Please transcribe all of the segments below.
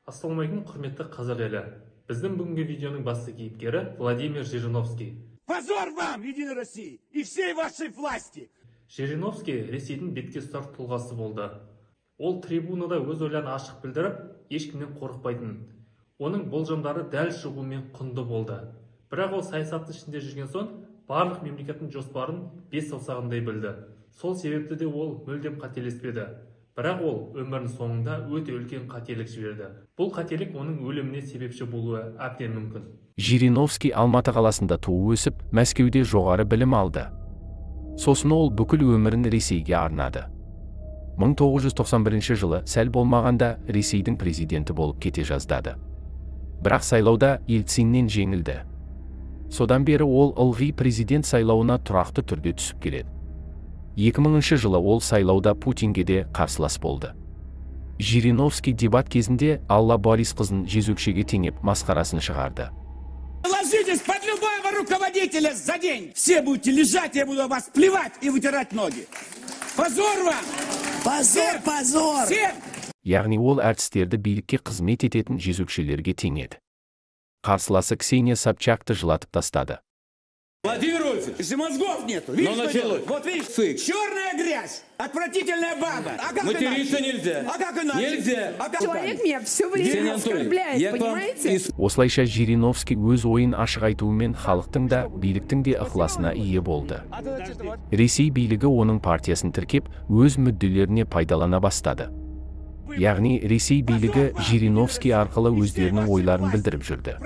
Ассалаумалейкум, құрметті қазақ елі. Біздің бүгінгі видеоның басты кейіпкері Владимир Жириновский. Позор вам, Единой России, и всей вашей власти! Жириновский Ресейдің бетке ұстар тұлғасы болды. Ол трибунада өз ойларын ашық білдіріп, ешкімнен қорықпайтын. Оның болжамдары дәл шығуымен құнды болды. Бірақ ол саясаттың ішінде жүрген соң, барлық мемлекеттің жоспарын бес саусағындай білді. Сол себепті де ол мүлдем қателеспеді. Бірақ ол өмірінің соңында өте үлкен қателік жіберді. Бұл қателік оның өліміне себепші болуы әбден мүмкін. Жириновский Алматы қаласында туып өсіп, Мәскеуде жоғары білім алды. Сосын ол бүкіл өмірін Ресейге арнады. 1991 жылы сәл болмағанда Ресейдің президенті болып кете жаздады. Бірақ сайлауда Ельциннен жеңілді. Содан бері ол ылғи президент сайлауына тұрақты түрде түсіп келеді. 2000 жылы ол сайлауда Путинге де қарсылас болды. Жириновский дебат кезінде Алла Борис қызын жезөкшеге теңеп масқарасын шығарды. Ложитесь под любого руководителя за день. Все будете лежать, я буду вас плевать и вытирать ноги. Позор вам! Позор, позор! Всем! Яғни ол әртістерді билікке қызмет ететін жезөкшелерге теңеді. Қарсыласы Ксения Собчакты жылатып тастады. Владимир Вольфович, если мозгов нету, видишь, что вот видишь, черная грязь, отвратительная баба. А как материться нельзя. А как иначе? Нельзя. А как Человек меня все время оскорбляет, понимаете? Осылайша Жириновский өз ойын ашық айтуымен халықтың да, биліктің де ықыласына ие болды. Ресей билігі оның партиясын тіркеп, өз мүдделеріне пайдалана бастады. Яғни Ресей билігі Жириновский арқылы өздерінің ойларын білдіріп жүрді.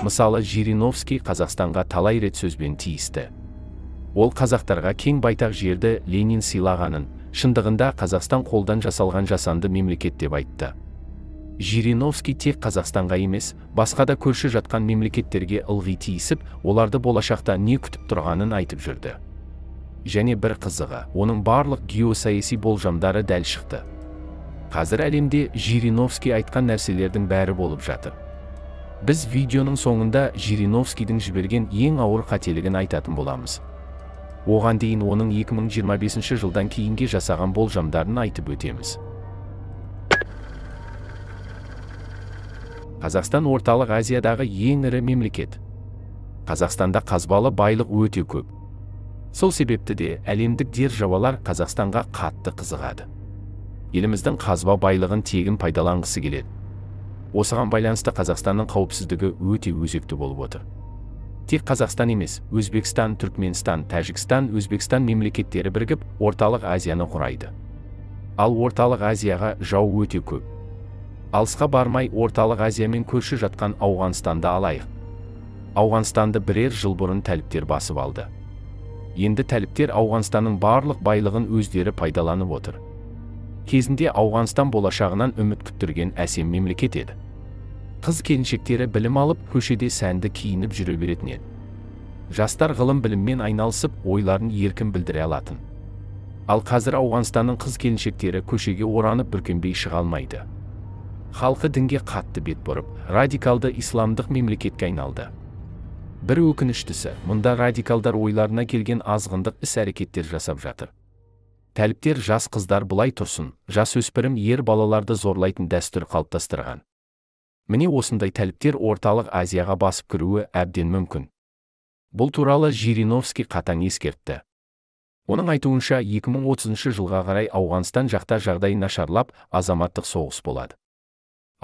Мысалы, Жириновский Қазақстанға талай рет сөзбен тиісті. Ол қазақтарға кең байтақ жерді Ленин сыйлағанын, шындығында Қазақстан қолдан жасалған жасанды мемлекет деп айтты. Жириновский тек Қазақстанға емес, басқа да көрші жатқан мемлекеттерге ылғи тиісіп, оларды болашақта не күтіп тұрғанын айтып жүрді. Және бір қызығы, оның барлық геосаяси болжамдары дәл шықты. Қазір әлемде Жириновский айтқан нәрселердің бәрі болып жатыр. Біз видеоның соңында Жириновскийдің жіберген ең ауыр қателігін айтатын боламыз. Оған дейін оның 2025 жылдан кейінге жасаған болжамдарын айтып өтеміз. Қазақстан орталық Азиядағы ең ірі мемлекет. Қазақстанда қазбалы байлық өте көп. Сол себепті де әлемдік державалар Қазақстанға қатты қызығады. Еліміздің қазба байлығын тегін пайдаланғысы келеді. Осыған байланысты Қазақстанның қауіпсіздігі өте өзекті болып отыр. Тек Қазақстан емес, Өзбекстан, Түркменстан, Тәжікстан, Өзбекстан мемлекеттері бірігіп, орталық Азияны құрайды. Ал орталық Азияға жау өте көп. Алысқа бармай орталық Азиямен көрші жатқан Ауғанстанды алайық. Ауғанстанды бірер жыл бұрын тәліптер басып алды. Енді тәліптер Ауғанстанның барлық байлығын өздері пайдаланып отыр. Кезінде Ауғанстан болашағынан үміт күттірген әсем мемлекет еді. Қыз келіншектері білім алып, көшеде сәнді киініп жүре беретін еді. Жастар ғылым біліммен айналысып, ойларын еркін білдіре алатын. Ал қазір Ауғанстанның қыз келіншектері көшеге оранып бүркенбей шыға алмайды. Халқы дінге қатты бет бұрып, радикалды исламдық мемлекетке айналды. Бір өкініштісі, мұнда радикалдар ойларына келген азғындық іс-әрекеттер жасап жатыр. Тәліптер жас қыздар бұлай тұрсын, жас өспірім ер балаларды зорлайтын дәстүр қалыптастырған. Міне осындай тәліптер орталық Азияға басып кіруі әбден мүмкін. Бұл туралы Жириновский қатаң ескертті. Оның айтуынша 2030 жылға қарай Ауғанстан жақта жағдай нашарлап, азаматтық соғыс болады.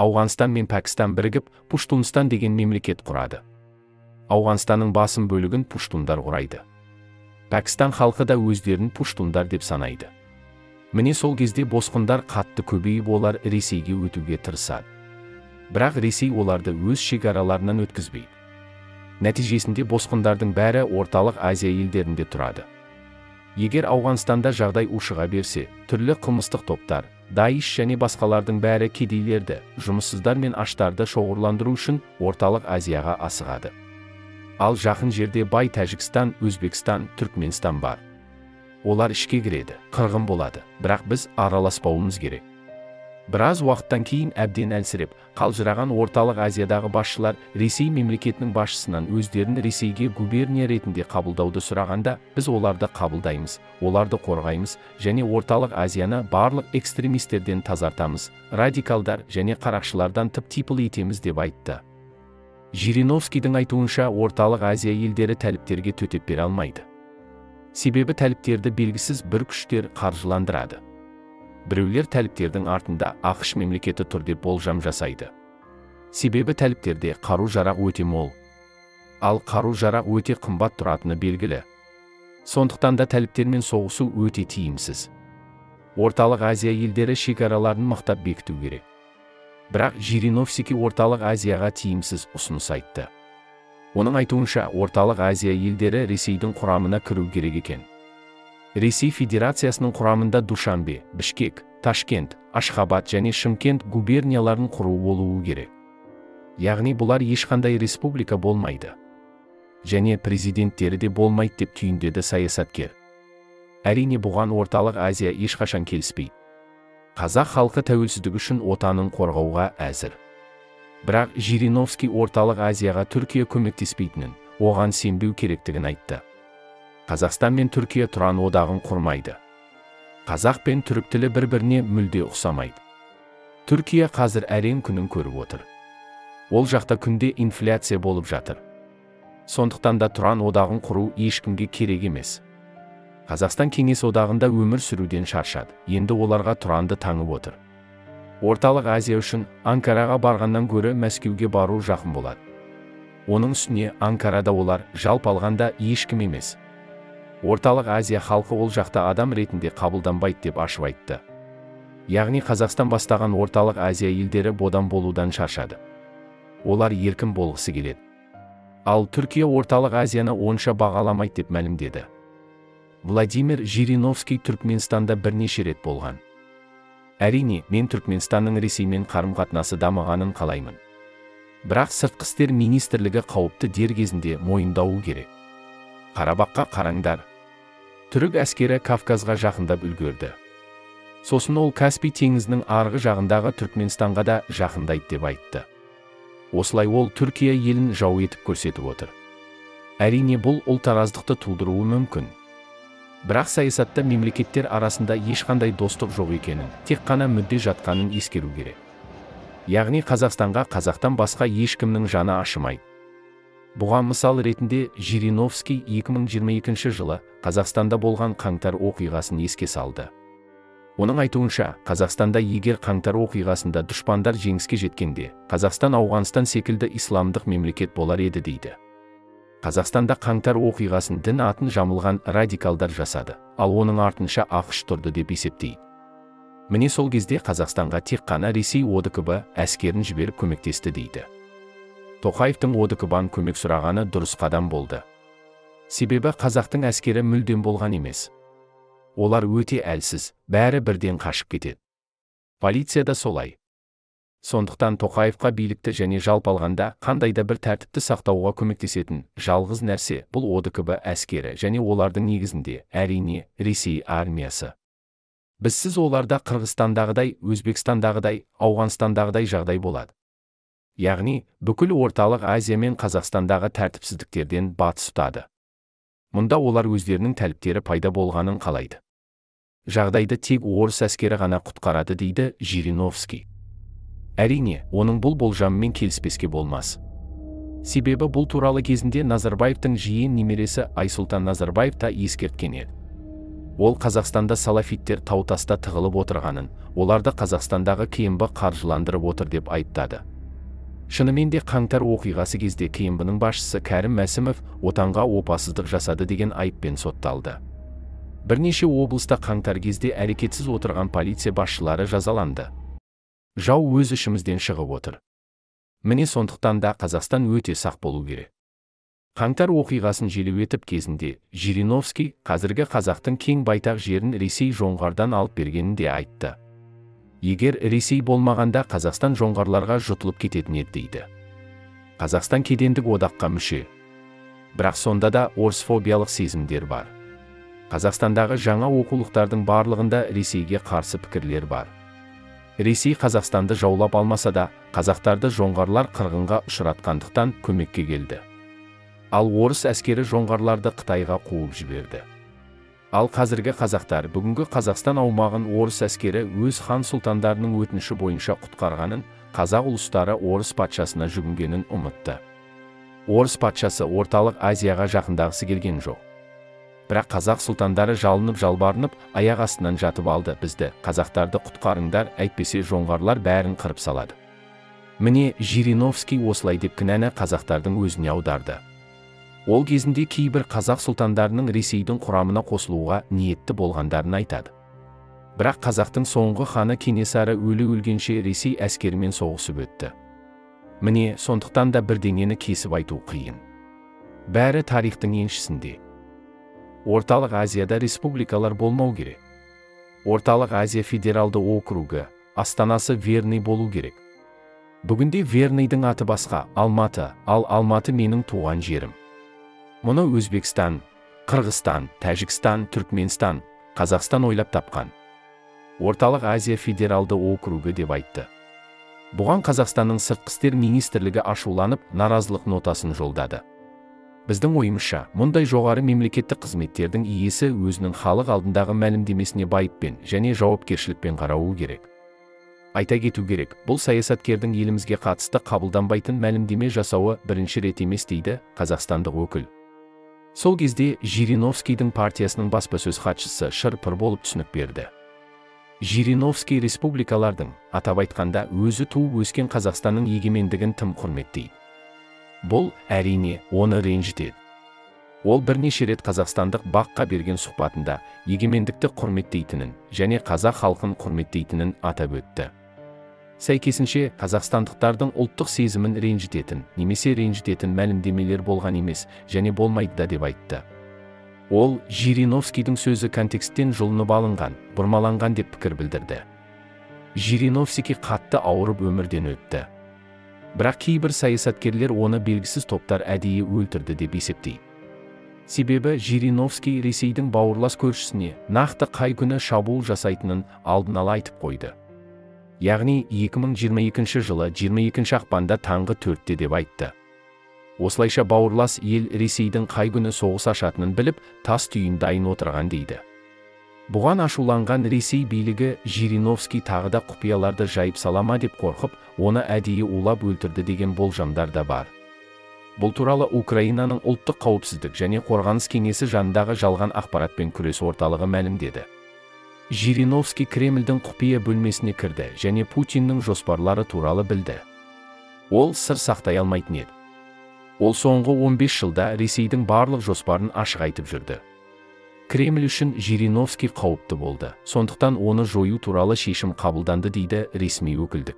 Ауғанстан мен Пәкістан бірігіп, Пуштунстан деген мемлекет құрады. Ауғанстанның басым бөлігін пуштундар құрайды. Пәкістан халқы да өздерін пуштундар деп санайды. Міне сол кезде босқындар қатты көбейіп олар Ресейге өтуге тырысады. Бірақ Ресей оларды өз шекараларынан өткізбейді. Нәтижесінде босқындардың бәрі орталық Азия елдерінде тұрады. Егер Ауғанстанда жағдай ушыға берсе, түрлі қылмыстық топтар, Даиш және басқалардың бәрі кедейлерді, жұмыссыздар мен аштарды шоғырландыру үшін орталық Азияға асығады. Ал жақын жерде бай Тәжікстан, Өзбекстан, Түркменстан бар. Олар ішке кіреді, қырғын болады, бірақ біз араласпауымыз керек. Біраз уақыттан кейін әбден әлсіреп, қалжыраған орталық Азиядағы басшылар Ресей мемлекетінің басшысынан өздерін Ресейге губерния ретінде қабылдауды сұрағанда, біз оларды қабылдаймыз, оларды қорғаймыз және орталық Азияны барлық экстремистерден тазартамыз, радикалдар және қарақшылардан тып-типыл етеміз деп айтты. Жириновскийдің айтуынша орталық Азия елдері тәліптерге төтеп бере алмайды. Себебі тәліптерді белгісіз бір күштер қаржыландырады. Біреулер тәліптердің артында ақш мемлекеті тұр деп болжам жасайды. Себебі тәліптерде қару-жарақ өте мол. Ал қару-жарақ өте қымбат тұратыны белгілі. Сондықтан да тәліптермен соғысу өте тиімсіз. Орталық Азия елдері шекараларын мықтап бекіту керек. Бірақ Жириновский орталық Азияға тиімсіз ұсыныс айтты. Оның айтуынша орталық Азия елдері Ресейдің құрамына кіру керек екен. Ресей Федерациясының құрамында Душанбе, Бішкек, Ташкент, Ашхабад және Шымкент губернияларын құру болуы керек. Яғни бұлар ешқандай республика болмайды. Және президенттері де болмайды деп түйіндеді саясаткер. Әрине бұған орталық Азия ешқашан келіспейді. Қазақ халқы тәуелсіздік үшін отанын қорғауға әзір. Бірақ Жириновский орталық Азияға Түркия көмектеспейтінін, оған сенбеу керектігін айтты. Қазақстан мен Түркия тұран одағын құрмайды. Қазақ пен түрік тілі бір-біріне мүлде ұқсамайды. Түркия қазір әрең күнін көріп отыр. Ол жақта күнде инфляция болып жатыр. Сондықтан да тұран одағын құру ешкімге керек емес. Қазақстан Кеңес одағында өмір сүруден шаршады. Енді оларға тұранды таңып отыр. Орталық Азия үшін Анкараға барғаннан гөрі Мәскеуге бару жақын болады. Оның үстіне Анкарада олар жалпы алғанда ешкім емес. Орталық Азия халқы ол жақта адам ретінде қабылданбайды деп ашып айтты. Яғни Қазақстан бастаған орталық Азия елдері бодан болудан шаршады. Олар еркін болғысы келеді. Ал Түркия орталық Азияны онша бағаламайды деп мәлімдеді. Владимир Жириновский Түркменстанда бірнеше рет болған. Әрине, мен Түркменстанның Ресеймен қарым-қатынасы дамығанын қалаймын. Бірақ сыртқы істер министрлігі қауіпті дер кезінде мойындауы керек. Қарабаққа қараңдар. Түрік әскері Кавказға жақындап үлгерді. Сосын ол Каспий теңізінің арғы жағындағы Түркменстанға да жақындайды деп айтты. Осылай ол Түркия елін жау етіп көрсетіп отыр. Әрине бұл ұлтараздықты тудыруы мүмкін. Бірақ саясатта мемлекеттер арасында ешқандай достық жоқ екенін, тек қана мүдде жатқанын ескеру керек. Яғни Қазақстанға қазақтан басқа ешкімнің жаны ашымайды. Бұған мысал ретінде Жириновский 2022 жылы Қазақстанда болған қаңтар оқиғасын еске салды. Оның айтуынша, Қазақстанда егер қаңтар оқиғасында дұшпандар жеңіске жеткенде, Қазақстан Ауғанстан секілді исламдық мемлекет болар еді дейді. Қазақстанда қаңтар оқиғасын дін атын жамылған радикалдар жасады, ал оның артынша ақш тұрды деп есептейді. Міне сол кезде Қазақстанға тек қана Ресей ОДКБ әскерін жіберіп көмектесті дейді. Тоқаевтың ОДКБ-дан көмек сұрағаны дұрыс қадам болды. Себебі қазақтың әскері мүлдем болған емес. Олар өте әлсіз, бәрі бірден қашып кетеді. Полиция да солай. Сондықтан Тоқаевқа билікті және жалпы алғанда қандайда бір тәртіпті сақтауға көмектесетін жалғыз нәрсе бұл ОДКБ әскері және олардың негізінде әрине Ресей армиясы. Бізсіз оларда Қырғызстандағыдай, Өзбекстандағыдай, Ауғанстандағыдай жағдай болады. Яғни, бүкіл орталық Азия мен Қазақстандағы тәртіпсіздіктерден батыс тұтады. Мұнда олар өздерінің тәліптері пайда болғанын қалайды. Жағдайды тек орыс әскері ғана құтқарады дейді Жириновский. Әрине, оның бұл болжамымен келіспеске болмас. Себебі бұл туралы кезінде Назарбаевтың жиен немересі Айсұлтан Назарбаев та ескерткен еді. Ол Қазақстанда салафиттер таутаста тығылып отырғанын, оларды Қазақстандағы КМБ қаржыландырып отыр деп айыптады. Шынымен де қаңтар оқиғасы кезде КМБ-ның басшысы Кәрім Мәсімов отанға опасыздық жасады деген айыппен сотталды. Бірнеше облыста қаңтар кезде әрекетсіз отырған полиция басшылары жазаланды. Жау өз ішімізден шығып отыр. Міне сондықтан да Қазақстан өте сақ болу керек. Қаңтар оқиғасын желеуетіп кезінде Жириновский қазіргі қазақтың кең байтақ жерін Ресей жоңғардан алып бергенін де айтты. Егер Ресей болмағанда Қазақстан жоңғарларға жұтылып кететін еді дейді. Қазақстан кедендік одаққа мүше. Бірақ сонда да орысфобиялық сезімдер бар. Қазақстандағы жаңа оқулықтардың барлығында Ресейге қарсы пікірлер бар. Ресей Қазақстанды жаулап алмаса да, қазақтарды жоңғарлар қырғынға ұшыратқандықтан көмекке келді. Ал орыс әскері жоңғарларды Қытайға қуып жіберді. Ал қазіргі қазақтар бүгінгі Қазақстан аумағын орыс әскері өз хан сұлтандарының өтініші бойынша құтқарғанын, қазақ ұлыстары орыс патшасына жүгінгенін ұмытты. Орыс патшасы орталық Азияға жақындағысы келген жоқ. Бірақ қазақ сұлтандары жалынып жалбарынып, аяқ астынан жатып алды бізді, қазақтарды құтқарыңдар, әйтпесе жоңғарлар бәрін қырып салады. Міне Жириновский осылай деп кінәні қазақтардың өзіне аударды. Ол кезінде кейбір қазақ сұлтандарының Ресейдің құрамына қосылуға ниетті болғандарын айтады. Бірақ қазақтың соңғы ханы Кенесары өлгенше Ресей әскерімен соғысып өтті. Міне сондықтан да бірдеңені кесіп айту қиын. Бәрі тарихтың еншісінде. Орталық Азияда республикалар болмау керек. Орталық Азия федералды округі, астанасы Верный болу керек. Бүгінде Верныйдың аты басқа, Алматы, ал Алматы менің туған жерім. Мұны Өзбекстан, Қырғызстан, Тәжікстан, Түркменстан, Қазақстан ойлап тапқан. Орталық Азия федералды округі деп айтты. Бұған Қазақстанның сыртқы істер министрлігі ашуланып, наразылық нотасын жолдады. Біздің ойымызша, мұндай жоғары мемлекеттік қызметтердің иесі өзінің халық алдындағы мәлімдемесіне байыппен және жауапкершілікпен қарауы керек. Айта кету керек, бұл саясаткердің елімізге қатысты қабылданбайтын мәлімдеме жасауы бірінші рет емес дейді қазақстандық өкіл. Сол кезде Жириновскийдің партиясының баспасөз хатшысы шыр-пыр болып түсінік берді. Жириновский республикалардың, атап айтқанда өзі туып өскен Қазақстанның егемендігін тым құрметтейді. Бұл, әрине, оны ренжітеді. Ол бірнеше рет қазақстандық баққа берген сұхбатында егемендікті құрметтейтінін және қазақ халқын құрметтейтінін атап өтті. Сәйкесінше, қазақстандықтардың ұлттық сезімін ренжітетін, немесе ренжітетін мәлімдемелер болған емес және болмайды да деп айтты. Ол, Жириновскийдің сөзі контексттен жұлынып алынған, бұрмаланған деп пікір білдірді. Жириновский қатты ауырып өмірден өтті. Бірақ кейбір саясаткерлер оны белгісіз топтар әдейі өлтірді деп есептейді. Себебі Жириновский Ресейдің бауырлас көршісіне нақты қай күні шабуыл жасайтынын алдын ала айтып қойды. Яғни 2022 жылы 22 ақпанда таңғы 4-те деп айтты. Осылайша бауырлас ел Ресейдің қай күні соғыс ашатынын біліп, тас түйін дайын отырған дейді. Бұған ашуланған Ресей билігі Жириновский тағы да құпияларды жайып салама деп қорқып, оны әдейі улап өлтірді деген болжамдар да бар. Бұл туралы Украинаның ұлттық қауіпсіздік және қорғаныс кеңесі жанындағы жалған ақпаратпен күрес орталығы мәлімдеді. Жириновский Кремльдің құпия бөлмесіне кірді және Путиннің жоспарлары туралы білді. Ол сыр сақтай алмайтын еді. Ол соңғы 15 жылда Ресейдің барлық жоспарын ашық айтып жүрді. Кремль үшін Жириновский қауіпті болды, сондықтан оны жою туралы шешім қабылданды дейді ресми өкілдік.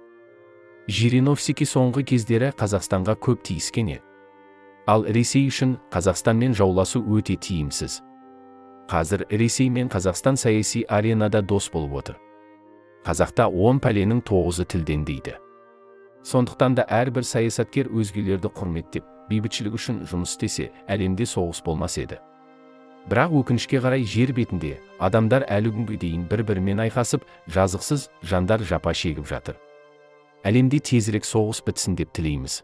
Жириновский соңғы кездері Қазақстанға көп тиіскен еді. Ал Ресей үшін Қазақстанмен жауласу өте тиімсіз. Қазір Ресей мен Қазақстан саяси аренада дос болып отыр. Қазақта 10 пәленің 9-ы тілден дейді. Сондықтан да әрбір саясаткер өзгелерді құрметтеп, бейбітшілік үшін жұмыс істесе, әлемде соғыс болмас еді. Бірақ өкінішке қарай жер бетінде адамдар әлі күнге дейін бір-бірімен айқасып, жазықсыз жандар жапа шегіп жатыр. Әлемде тезірек соғыс бітсін деп тілейміз.